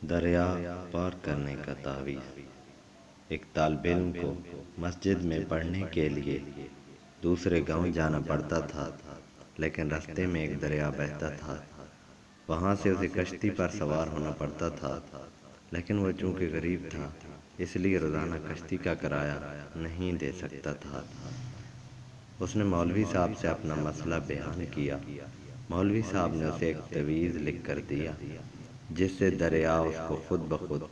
دریا پار کرنے کا تعویذ۔ ایک طالب علم کو مسجد میں پڑھنے کے لیے دوسرے گاؤں جانا پڑتا تھا، لیکن راستے میں ایک دریا بہتا تھا۔ وہاں سے اسے کشتی پر سوار ہونا پڑتا تھا، لیکن وہ چونکہ غریب تھا اس لیے روزانہ کشتی کا کرایہ نہیں دے سکتا تھا۔ اس نے مولوی صاحب سے اپنا مسئلہ بیان کیا۔ مولوی صاحب نے اسے ایک تعویذ لکھ کر دیا، جس سے دریا اس کو خود بخود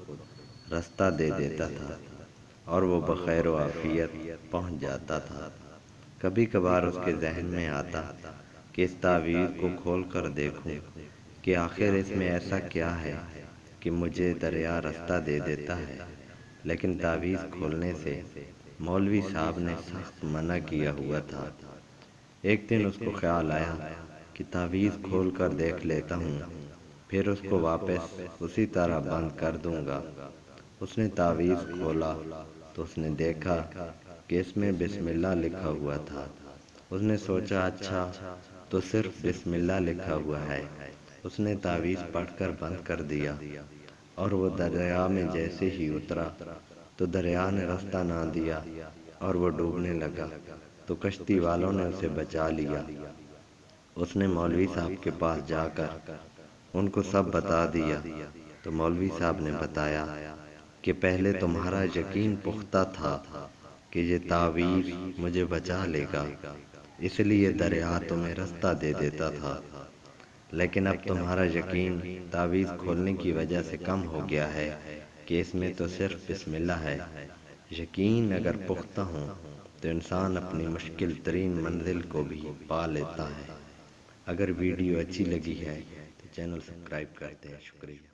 راستہ دے دیتا تھا اور وہ بخیر و عافیت پہنچ جاتا تھا۔ کبھی کبھار اس کے ذہن میں آتا کہ اس تعویذ کو کھول کر دیکھوں کہ آخر اس میں ایسا کیا ہے کہ مجھے دریا راستہ دے دیتا ہے، لیکن تعویذ کھولنے سے مولوی صاحب نے سخت منع کیا ہوا تھا۔ ایک دن اس کو خیال آیا کہ تعویذ کھول کر دیکھ لیتا ہوں، پھر اس کو واپس اسی طرح بند کر دوں گا۔ اس نے تعویذ کھولا تو اس نے دیکھا کہ اس میں بسم اللہ لکھا ہوا تھا۔ اس نے سوچا اچھا تو صرف بسم اللہ لکھا ہوا ہے۔ اس نے تعویذ پڑھ کر بند کر دیا اور وہ دریا میں جیسے ہی اترا تو دریا نے راستہ نہ دیا اور وہ ڈوبنے لگا، تو کشتی والوں نے اسے بچا لیا۔ اس نے مولوی صاحب کے پاس جا کر ان کو سب بتا دیا، تو مولوی صاحب نے بتایا کہ پہلے تمہارا یقین پختہ تھا کہ یہ تعویذ مجھے بچا لے گا، اس لیے دریا تمہیں راستہ دے دیتا تھا، لیکن اب تمہارا یقین تعویذ کھولنے کی وجہ سے کم ہو گیا ہے کہ اس میں تو صرف بسم اللہ ہے۔ یقین اگر پختہ ہو تو انسان اپنی مشکل ترین منزل کو بھی پا لیتا ہے۔ اگر ویڈیو اچھی لگی ہے تو چینل سبسکرائب کرتے ہیں۔ شکریہ۔